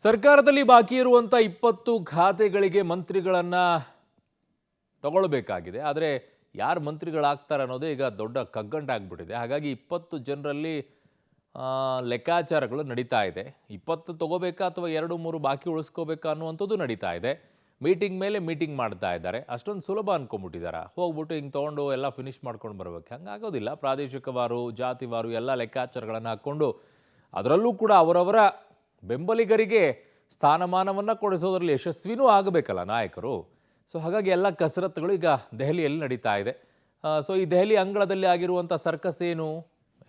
ಸರ್ಕಾರದಲ್ಲಿ ಬಾಕಿ ಇರುವಂಥ 20 ಖಾತೆಗಳಿಗೆ ಮಂತ್ರಿಗಳನ್ನು ತಗೊಳ್ಬೇಕಾಗಿದೆ. ಆದರೆ ಯಾರು ಮಂತ್ರಿಗಳಾಗ್ತಾರೆ ಅನ್ನೋದೇ ಈಗ ದೊಡ್ಡ ಕಗ್ಗಂಟಾಗ್ಬಿಟ್ಟಿದೆ. ಹಾಗಾಗಿ 20 ಜನರಲ್ಲಿ ಲೆಕ್ಕಾಚಾರಗಳು ನಡೀತಾ ಇದೆ. 20 ತಗೋಬೇಕಾ ಅಥವಾ 2-3 ಬಾಕಿ ಉಳಿಸ್ಕೋಬೇಕಾ ಅನ್ನುವಂಥದ್ದು ನಡೀತಾ ಇದೆ. ಮೀಟಿಂಗ್ ಮೇಲೆ ಮೀಟಿಂಗ್ ಮಾಡ್ತಾ ಇದ್ದಾರೆ. ಅಷ್ಟೊಂದು ಸುಲಭ ಅನ್ಕೊಂಡ್ಬಿಟ್ಟಿದ್ದಾರೆ. ಹೋಗ್ಬಿಟ್ಟು ಹಿಂಗೆ ತೊಗೊಂಡು ಎಲ್ಲ ಫಿನಿಶ್ ಮಾಡ್ಕೊಂಡು ಬರ್ಬೇಕು, ಹಂಗಾಗೋದಿಲ್ಲ. ಪ್ರಾದೇಶಿಕವಾರು, ಜಾತಿವಾರು ಎಲ್ಲ ಲೆಕ್ಕಾಚಾರಗಳನ್ನು ಹಾಕ್ಕೊಂಡು ಅದರಲ್ಲೂ ಕೂಡ ಅವರವರ ಬೆಂಬಲಿಗರಿಗೆ ಸ್ಥಾನಮಾನವನ್ನು ಕೊಡಿಸೋದ್ರಲ್ಲಿ ಯಶಸ್ವಿನೂ ಆಗಬೇಕಲ್ಲ ನಾಯಕರು. ಸೊ ಹಾಗಾಗಿ ಎಲ್ಲ ಕಸರತ್ತುಗಳು ಈಗ ದೆಹಲಿಯಲ್ಲಿ ನಡೀತಾ ಇದೆ. ಸೊ ಈ ದೆಹಲಿ ಅಂಗಳದಲ್ಲಿ ಆಗಿರುವಂಥ ಸರ್ಕಸ್ ಏನು,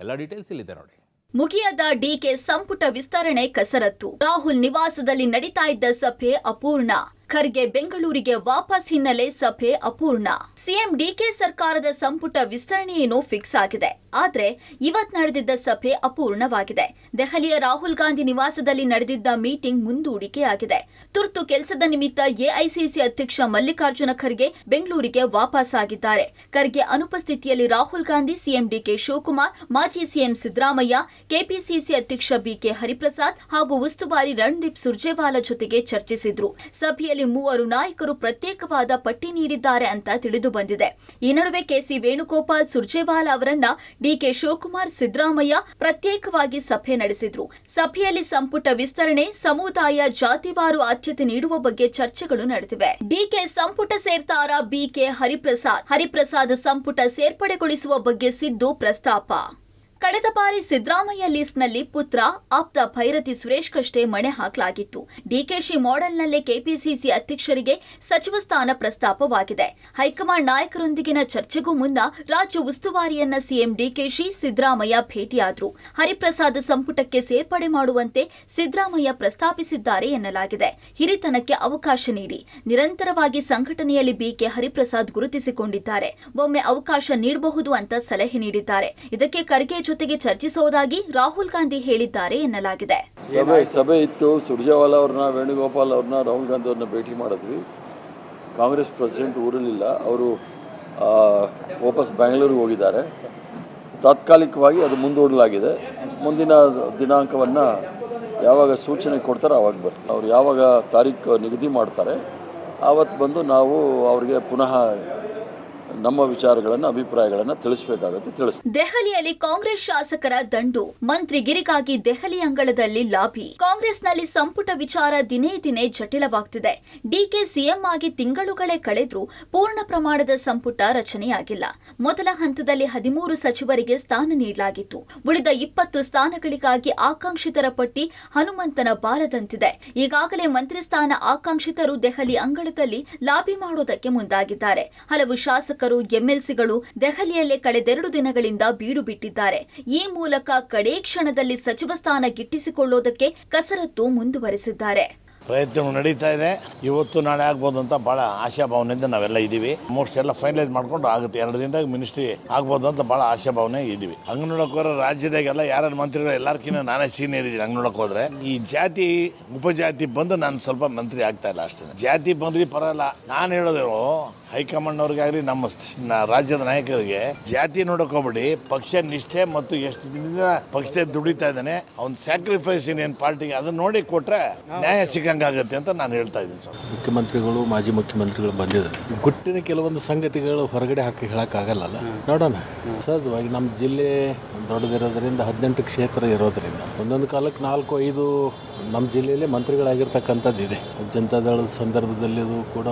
ಎಲ್ಲ ಡೀಟೇಲ್ಸ್ ಇಲ್ಲಿದೆ ನೋಡಿ. ಮುಗಿಯದ ಡಿಕೆ ಸಂಪುಟ ವಿಸ್ತರಣೆ ಕಸರತ್ತು. ರಾಹುಲ್ ನಿವಾಸದಲ್ಲಿ ನಡೀತಾ ಇದ್ದ ಸಭೆ ಅಪೂರ್ಣ. ಖರ್ಗೆ ಬೆಂಗಳೂರಿಗೆ ವಾಪಸ್ ಹಿನ್ನೆಲೆ ಸಭೆ ಅಪೂರ್ಣ. ಸಿಎಂ ಡಿಕೆ ಸರ್ಕಾರದ ಸಂಪುಟ ವಿಸ್ತರಣೆಯೇನೋ ಫಿಕ್ಸ್ ಆಗಿದೆ. ಆದ್ರೆ ಇವತ್ ನಡೆದಿದ್ದ ಸಭೆ ಅಪೂರ್ಣವಾಗಿದೆ. ದೆಹಲಿಯ ರಾಹುಲ್ ಗಾಂಧಿ ನಿವಾಸದಲ್ಲಿ ನಡೆದಿದ್ದ ಮೀಟಿಂಗ್ ಮುಂದೂಡಿಕೆಯಾಗಿದೆ. ತುರ್ತು ಕೆಲಸದ ನಿಮಿತ್ತ ಎಐಸಿಸಿ ಅಧ್ಯಕ್ಷ ಮಲ್ಲಿಕಾರ್ಜುನ ಖರ್ಗೆ ಬೆಂಗಳೂರಿಗೆ ವಾಪಸ್ ಆಗಿದ್ದಾರೆ. ಖರ್ಗೆ ಅನುಪಸ್ಥಿತಿಯಲ್ಲಿ ರಾಹುಲ್ ಗಾಂಧಿ, ಸಿಎಂ ಡಿಕೆ ಶಿವಕುಮಾರ್, ಮಾಜಿ ಸಿಎಂ ಸಿದ್ದರಾಮಯ್ಯ, ಕೆಪಿಸಿಸಿ ಅಧ್ಯಕ್ಷ ಬಿಕೆ ಹರಿಪ್ರಸಾದ್ ಹಾಗೂ ಉಸ್ತುವಾರಿ ರಣದೀಪ್ ಸುರ್ಜೇವಾಲಾ ಜೊತೆಗೆ ಚರ್ಚಿಸಿದ್ರು. ಸಭೆಯಲ್ಲಿ 3 ನಾಯಕರು ಪ್ರತ್ಯೇಕವಾದ ಪಟ್ಟಿ ನೀಡಿದ್ದಾರೆ ಅಂತ ತಿಳಿದು ಬಂದಿದೆ. ಈ ನಡುವೆ ಕೆಸಿ ವೇಣುಗೋಪಾಲ್, ಸುರ್ಜೇವಾಲಾ ಅವರನ್ನ ಡಿಕೆ ಶಿವಕುಮಾರ್, ಸಿದ್ದರಾಮಯ್ಯ ಪ್ರತ್ಯೇಕವಾಗಿ ಸಭೆ ನಡೆಸಿದ್ರು. ಸಭೆಯಲ್ಲಿ ಸಂಪುಟ ವಿಸ್ತರಣೆ, ಸಮುದಾಯ, ಜಾತಿವಾರು ಆದ್ಯತೆ ನೀಡುವ ಬಗ್ಗೆ ಚರ್ಚೆಗಳು ನಡೆದಿವೆ. ಡಿಕೆ ಸಂಪುಟ ಸೇರ್ತಾರಾ? ಬಿಕೆ ಹರಿಪ್ರಸಾದ್ ಸಂಪುಟ ಸೇರ್ಪಡೆಗೊಳಿಸುವ ಬಗ್ಗೆ ಸಿದ್ದು ಪ್ರಸ್ತಾಪ. ಕಳೆದ ಬಾರಿ ಸಿದ್ದರಾಮಯ್ಯ ಲಿಸ್ಟ್ನಲ್ಲಿ ಪುತ್ರ, ಆಪ್ತ ಭೈರತಿ ಸುರೇಶ್ಗಷ್ಟೇ ಮಣೆ ಹಾಕಲಾಗಿತ್ತು. ಡಿಕೆಶಿ ಮಾಡೆಲ್ನಲ್ಲೇ ಕೆಪಿಸಿಸಿ ಅಧ್ಯಕ್ಷರಿಗೆ ಸಚಿವ ಸ್ಥಾನ ಪ್ರಸ್ತಾಪವಾಗಿದೆ. ಹೈಕಮಾಂಡ್ ನಾಯಕರೊಂದಿಗಿನ ಚರ್ಚೆಗೂ ಮುನ್ನ ರಾಜ್ಯ ಉಸ್ತುವಾರಿಯನ್ನ ಸಿಎಂ ಡಿಕೆಶಿ, ಸಿದ್ದರಾಮಯ್ಯ ಭೇಟಿಯಾದ್ರು. ಹರಿಪ್ರಸಾದ್ ಸಂಪುಟಕ್ಕೆ ಸೇರ್ಪಡೆ ಮಾಡುವಂತೆ ಸಿದ್ದರಾಮಯ್ಯ ಪ್ರಸ್ತಾಪಿಸಿದ್ದಾರೆ ಎನ್ನಲಾಗಿದೆ. ಹಿರಿತನಕ್ಕೆ ಅವಕಾಶ ನೀಡಿ. ನಿರಂತರವಾಗಿ ಸಂಘಟನೆಯಲ್ಲಿ ಬಿಕೆ ಹರಿಪ್ರಸಾದ್ ಗುರುತಿಸಿಕೊಂಡಿದ್ದಾರೆ. ಒಮ್ಮೆ ಅವಕಾಶ ನೀಡಬಹುದು ಅಂತ ಸಲಹೆ ನೀಡಿದ್ದಾರೆ. ಇದಕ್ಕೆ ಖರ್ಗೆ ಜೊತೆಗೆ ಚರ್ಚಿಸುವುದಾಗಿ ರಾಹುಲ್ ಗಾಂಧಿ ಹೇಳಿದ್ದಾರೆ ಎನ್ನಲಾಗಿದೆ. ಸಭೆ ಇತ್ತು. ಸುರ್ಜೇವಾಲಾ ಅವ್ರನ್ನ, ವೇಣುಗೋಪಾಲ್ ಅವ್ರನ್ನ, ರಾಹುಲ್ ಗಾಂಧಿ ಅವ್ರನ್ನ ಭೇಟಿ ಮಾಡಿದ್ವಿ. ಕಾಂಗ್ರೆಸ್ ಪ್ರೆಸಿಡೆಂಟ್ ಊರಲ್ಲಿಲ್ಲ, ಅವರು ವಾಪಸ್ ಬೆಂಗಳೂರಿಗೆ ಹೋಗಿದ್ದಾರೆ. ತಾತ್ಕಾಲಿಕವಾಗಿ ಅದು ಮುಂದೂಡಲಾಗಿದೆ. ಮುಂದಿನ ದಿನಾಂಕವನ್ನು ಯಾವಾಗ ಸೂಚನೆ ಕೊಡ್ತಾರೆ ಆವಾಗ ಬರ್ತೀವಿ. ಅವ್ರು ಯಾವಾಗ ತಾರೀಕು ನಿಗದಿ ಮಾಡ್ತಾರೆ ಆವತ್ತು ಬಂದು ನಾವು ಅವ್ರಿಗೆ ಪುನಃ ನಮ್ಮ ವಿಚಾರಗಳನ್ನು, ಅಭಿಪ್ರಾಯಗಳನ್ನು ತಿಳಿಸಬೇಕಾಗುತ್ತೆ. ದೆಹಲಿಯಲ್ಲಿ ಕಾಂಗ್ರೆಸ್ ಶಾಸಕರ ದಂಡು. ಮಂತ್ರಿಗಿರಿಗಾಗಿ ದೆಹಲಿ ಅಂಗಳದಲ್ಲಿ ಲಾಬಿ. ಕಾಂಗ್ರೆಸ್ನಲ್ಲಿ ಸಂಪುಟ ವಿಚಾರ ದಿನೇ ದಿನೇ ಜಟಿಲವಾಗ್ತಿದೆ. ಡಿಕೆ ಸಿಎಂ ಆಗಿ ತಿಂಗಳುಗಳೇ ಕಳೆದ್ರೂ ಪೂರ್ಣ ಪ್ರಮಾಣದ ಸಂಪುಟ ರಚನೆಯಾಗಿಲ್ಲ. ಮೊದಲ ಹಂತದಲ್ಲಿ 13 ಸಚಿವರಿಗೆ ಸ್ಥಾನ ನೀಡಲಾಗಿತ್ತು. ಉಳಿದ 20 ಸ್ಥಾನಗಳಿಗಾಗಿ ಆಕಾಂಕ್ಷಿತರ ಪಟ್ಟಿ ಹನುಮಂತನ ಬಾಲದಂತಿದೆ. ಈಗಾಗಲೇ ಮಂತ್ರಿ ಸ್ಥಾನ ಆಕಾಂಕ್ಷಿತರು ದೆಹಲಿ ಅಂಗಳದಲ್ಲಿ ಲಾಬಿ ಮಾಡೋದಕ್ಕೆ ಮುಂದಾಗಿದ್ದಾರೆ. ಹಲವು ಶಾಸಕರು, ಎಂಎಲ್ಸಿಗಳು ದೆಹಲಿಯಲ್ಲೇ ಕಳೆದೆರಡು ದಿನಗಳಿಂದ ಬೀಡು ಬಿಟ್ಟಿದ್ದಾರೆ. ಈ ಮೂಲಕ ಕಡೇ ಕ್ಷಣದಲ್ಲಿ ಸಚಿವ ಸ್ಥಾನ ಗಿಟ್ಟಿಸಿಕೊಳ್ಳೋದಕ್ಕೆ ಕಸರತ್ತು ಮುಂದುವರೆಸಿದ್ದಾರೆ. ಪ್ರಯತ್ನಗಳು ನಡೀತಾ ಇದೆ. ಇವತ್ತು ನಾಳೆ ಆಗ್ಬೋದು ಅಂತ ಬಹಳ ಆಶಾಭಾವನೆಯಿಂದ ನಾವೆಲ್ಲ ಇದ್ದೀವಿ. ಮೋಸ್ಟ್ ಎಲ್ಲ ಫೈನಲೈಸ್ ಮಾಡ್ಕೊಂಡು ಆಗುತ್ತೆ. 2 ದಿನದಾಗ ಮಿನಿಸ್ಟ್ರಿ ಆಗ್ಬೋದು ಅಂತ ಬಹಳ ಆಶಾಭಾವನೆ ಇದ್ದೀವಿ. ಹಂಗ ನೋಡಕ್ ಹೋದ್ರೆ ರಾಜ್ಯದಾಗೆಲ್ಲ ಯಾರು ಮಂತ್ರಿಗಳು ಎಲ್ಲಾರ್ಕಿನ್ನ ನಾನೇ ಸೀನಿಯರ್ ಇದ್ದೀನಿ. ಹಂಗ ನೋಡಕ್ ಹೋದ್ರೆ ಈ ಜಾತಿ ಉಪಜಾತಿ ಬಂದು ನಾನು ಸ್ವಲ್ಪ ಮಂತ್ರಿ ಆಗ್ತಾ ಇಲ್ಲ ಅಷ್ಟೇ. ಜಾತಿ ಬಂದ್ರಿ ಪರಲ್ಲ. ನಾನು ಹೇಳೋದೇನು, ಹೈಕಮಾಂಡ್ ಅವ್ರಿಗಾಗ್ಲಿ ನಮ್ಮ ರಾಜ್ಯದ ನಾಯಕರಿಗೆ ಜಾತಿ ನೋಡಕ್ ಹೋಗ್ಬಿಡಿ. ಪಕ್ಷ ನಿಷ್ಠೆ ಮತ್ತು ಎಷ್ಟು ದಿನದಿಂದ ಪಕ್ಷದ ದುಡಿತಾ ಇದ್ದಾನೆ, ಅವ್ನ ಸ್ಯಾಕ್ರಿಫೈಸ್ ಏನ್ ಪಾರ್ಟಿಗೆ ಅದನ್ನ ನೋಡಿ ಕೊಟ್ರೆ ನ್ಯಾಯ ಸಿಕ್ಕಂಗಾಗತ್ತೆ ಅಂತ ನಾನು ಹೇಳ್ತಾ ಇದ್ದೀನಿ. ಮುಖ್ಯಮಂತ್ರಿಗಳು, ಮಾಜಿ ಮುಖ್ಯಮಂತ್ರಿಗಳು ಬಂದಿದ್ದಾರೆ. ಗುಟ್ಟಿನ ಕೆಲವೊಂದು ಸಂಗತಿಗಳು ಹೊರಗಡೆ ಹಾಕಿ ಹೇಳಕ್ಕಾಗಲ್ಲ. ನೋಡೋಣ. ಸಹಜವಾಗಿ ನಮ್ಮ ಜಿಲ್ಲೆ ದೊಡ್ಡದಿರೋದ್ರಿಂದ 18 ಕ್ಷೇತ್ರ ಇರೋದ್ರಿಂದ ಒಂದೊಂದು ಕಾಲಕ್ಕೆ 4-5 ನಮ್ಮ ಜಿಲ್ಲೆಯಲ್ಲಿ ಮಂತ್ರಿಗಳಾಗಿರ್ತಕ್ಕಂಥದ್ದು ಇದೆ. ಜನತಾದಳದ ಸಂದರ್ಭದಲ್ಲಿ ಕೂಡ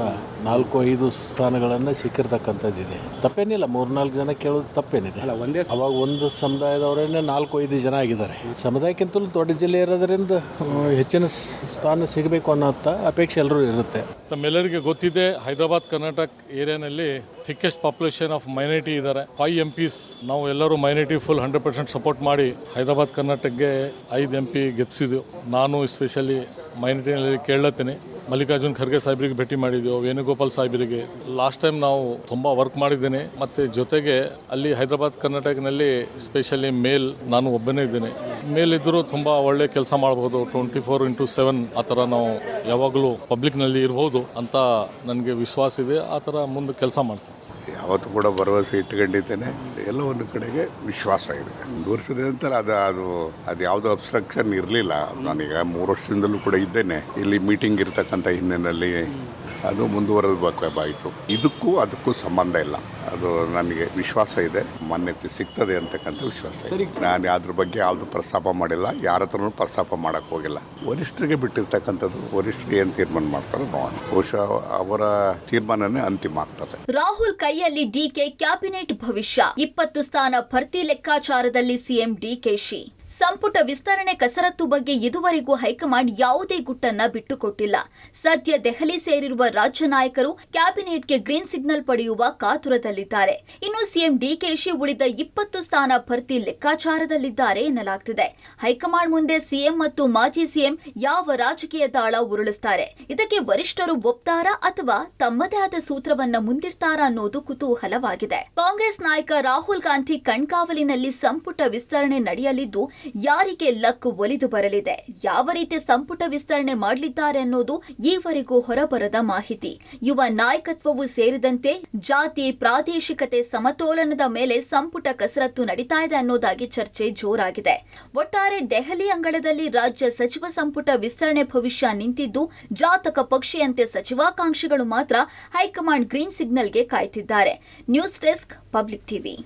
4-5 ಸ್ಥಾನಗಳನ್ನು ಸಿಕ್ಕಿರ್ತಕ್ಕಂಥದ್ದು ಇದೆ. ತಪ್ಪೇನಿಲ್ಲ. 3-4 ಜನ ಕೇಳೋದು ತಪ್ಪೇನಿದೆ. ಅವಾಗ ಒಂದು ಸಮುದಾಯದವರನ್ನೇ 4-5 ಜನ ಆಗಿದ್ದಾರೆ. ಸಮುದಾಯಕ್ಕಿಂತಲೂ ದೊಡ್ಡ ಜಿಲ್ಲೆ ಇರೋದ್ರಿಂದ ಹೆಚ್ಚಿನ ಸ್ಥಾನ ಸಿಗಬೇಕು ಅನ್ನೋ ಅಪೇಕ್ಷೆ ಎಲ್ಲರೂ ಇರುತ್ತೆ. ತಮ್ಮೆಲ್ಲರಿಗೆ ಗೊತ್ತಿದೆ, ಹೈದರಾಬಾದ್ ಕರ್ನಾಟಕ ಏರಿಯಾನಲ್ಲಿ ಥಿಕ್ಕೆಸ್ಟ್ ಪಾಪ್ಯುಲೇಷನ್ ಆಫ್ ಮೈನಾರಿಟಿ ಇದ್ದಾರೆ. 5 MPs ನಾವು ಎಲ್ಲರೂ ಮೈನಾರಿಟಿ ಫುಲ್ 100% ಸಪೋರ್ಟ್ ಮಾಡಿ ಹೈದರಾಬಾದ್ ಕರ್ನಾಟಕಕ್ಕೆ 5 MP ಗೆಲ್ಲಿಸಿದ್ವಿ. ನಾನು ಸ್ಪೆಷಲಿ ಮೈನಾರಿಟಿನಲ್ಲಿ ಕೇಳತ್ತೀನಿ. ಮಲ್ಲಿಕಾರ್ಜುನ್ ಖರ್ಗೆ ಸಾಹೇಬರಿಗೆ ಭೇಟಿ ಮಾಡಿದ್ದೆವು, ವೇಣುಗೋಪಾಲ್ ಸಾಹೇಬರಿಗೆ. ಲಾಸ್ಟ್ ಟೈಮ್ ನಾವು ತುಂಬ ವರ್ಕ್ ಮಾಡಿದ್ದೇನೆ. ಮತ್ತು ಜೊತೆಗೆ ಅಲ್ಲಿ ಹೈದರಾಬಾದ್ ಕರ್ನಾಟಕನಲ್ಲಿ ಸ್ಪೆಷಲಿ ಮೇಲ್ ನಾನು ಒಬ್ಬನೇ ಇದ್ದೇನೆ. ಮೇಲಿದ್ದರೂ ತುಂಬ ಒಳ್ಳೆ ಕೆಲಸ ಮಾಡಬಹುದು. 24/7 ಆ ಥರ ನಾವು ಯಾವಾಗಲೂ ಪಬ್ಲಿಕ್ನಲ್ಲಿ ಇರ್ಬೋದು ಅಂತ ನನಗೆ ವಿಶ್ವಾಸ ಇದೆ. ಆ ಥರ ಮುಂದೆ ಕೆಲಸ ಮಾಡ್ತೀನಿ. ಯಾವತ್ತೂ ಕೂಡ ಭರವಸೆ ಇಟ್ಕೊಂಡಿದ್ದೇನೆ. ಎಲ್ಲ ಒಂದು ಕಡೆಗೆ ವಿಶ್ವಾಸ ಇದೆ. ಮುಂದುವರಿಸಿದ ನಂತರ ಅದು ಯಾವುದೋ ಅಬ್ಸ್ಟ್ರಕ್ಷನ್ ಇರಲಿಲ್ಲ. ನಾನೀಗ 3 ವರ್ಷದಿಂದಲೂ ಕೂಡ ಇದ್ದೇನೆ. ಇಲ್ಲಿ ಮೀಟಿಂಗ್ ಇರ್ತಕ್ಕಂಥ ಹಿನ್ನೆಲೆಯಲ್ಲಿ ಅದು ಮುಂದುವರೆದಬೇಕಾಯಿತು. ಅದಕ್ಕೂ ಸಂಬಂಧ ಇಲ್ಲ. ಅದು ನನಗೆ ವಿಶ್ವಾಸ ಇದೆ, ಮಾನ್ಯತೆ ಸಿಗ್ತದೆ ಅಂತಕ್ಕಂಥ ವಿಶ್ವಾಸ ಇದೆ. ನಾನು ಅದ್ರ ಬಗ್ಗೆ ಯಾವುದು ಪ್ರಸ್ತಾಪ ಮಾಡಿಲ್ಲ, ಯಾರ ಹತ್ರನೂ ಪ್ರಸ್ತಾಪ ಮಾಡೋಕ್ಕೆ ಹೋಗಿಲ್ಲ. ವರಿಷ್ಠರಿಗೆ ಬಿಟ್ಟಿರ್ತಕ್ಕಂಥದ್ದು, ವರಿಷ್ಠರಿಗೆ ಏನು ತೀರ್ಮಾನ ಮಾಡ್ತಾರೋ ನೋಡೋಣ. ಬಹುಶಃ ಅವರ ತೀರ್ಮಾನನೇ ಅಂತಿಮ ಆಗ್ತದೆ. ರಾಹುಲ್ ಕೈಯಲ್ಲಿ ಡಿಕೆ ಕ್ಯಾಬಿನೆಟ್ ಭವಿಷ್ಯ 20 ಸ್ಥಾನ ಭರ್ತಿ ಲೆಕ್ಕಾಚಾರದಲ್ಲಿ ಸಿಎಂ ಡಿಕೆಶಿ. ಸಂಪುಟ ವಿಸ್ತರಣೆ ಕಸರತ್ತು ಬಗ್ಗೆ ಇದುವರೆಗೂ ಹೈಕಮಾಂಡ್ ಯಾವುದೇ ಗುಟ್ಟನ್ನ ಬಿಟ್ಟುಕೊಟ್ಟಿಲ್ಲ. ಸದ್ಯ ದೆಹಲಿ ಸೇರಿರುವ ರಾಜ್ಯ ನಾಯಕರು ಕ್ಯಾಬಿನೆಟ್ಗೆ ಗ್ರೀನ್ ಸಿಗ್ನಲ್ ಪಡೆಯುವ ಕಾತುರದಲ್ಲಿದ್ದಾರೆ. ಇನ್ನು ಸಿಎಂ ಡಿಕೆಶಿ ಉಳಿದ 20 ಸ್ಥಾನ ಭರ್ತಿ ಲೆಕ್ಕಾಚಾರದಲ್ಲಿದ್ದಾರೆ ಎನ್ನಲಾಗ್ತಿದೆ. ಹೈಕಮಾಂಡ್ ಮುಂದೆ ಸಿಎಂ ಮತ್ತು ಮಾಜಿ ಸಿಎಂ ಯಾವ ರಾಜಕೀಯ ದಾಳ ಉರುಳಿಸ್ತಾರೆ, ಇದಕ್ಕೆ ವರಿಷ್ಠರು ಒಪ್ತಾರಾ ಅಥವಾ ತಮ್ಮದೇ ಆದ ಸೂತ್ರವನ್ನ ಮುಂದಿರ್ತಾರಾ ಅನ್ನೋದು ಕುತೂಹಲವಾಗಿದೆ. ಕಾಂಗ್ರೆಸ್ ನಾಯಕ ರಾಹುಲ್ ಗಾಂಧಿ ಕಣ್ಗಾವಲಿನಲ್ಲಿ ಸಂಪುಟ ವಿಸ್ತರಣೆ ನಡೆಯಲಿದ್ದು ಯಾರಿಗೆ ಲಕ್ ಒಲಿದು ಬರಲಿದೆ, ಯಾವ ರೀತಿ ಸಂಪುಟ ವಿಸ್ತರಣೆ ಮಾಡಲಿದ್ದಾರೆ ಅನ್ನೋದು ಈವರೆಗೂ ಹೊರಬರದ ಮಾಹಿತಿ. ಯುವ ನಾಯಕತ್ವವು ಸೇರಿದಂತೆ ಜಾತಿ ಪ್ರಾದೇಶಿಕತೆ ಸಮತೋಲನದ ಮೇಲೆ ಸಂಪುಟ ಕಸರತ್ತು ನಡೀತಾ ಇದೆ ಅನ್ನೋದಾಗಿ ಚರ್ಚೆ ಜೋರಾಗಿದೆ. ಒಟ್ಟಾರೆ ದೆಹಲಿ ಅಂಗಳದಲ್ಲಿ ರಾಜ್ಯ ಸಚಿವ ಸಂಪುಟ ವಿಸ್ತರಣೆ ಭವಿಷ್ಯ ನಿಂತಿದ್ದು, ಜಾತಕ ಪಕ್ಷಿಯಂತೆ ಸಚಿವಾಕಾಂಕ್ಷಿಗಳು ಮಾತ್ರ ಹೈಕಮಾಂಡ್ ಗ್ರೀನ್ ಸಿಗ್ನಲ್ಗೆ ಕಾಯ್ತಿದ್ದಾರೆ. News desk, public TV.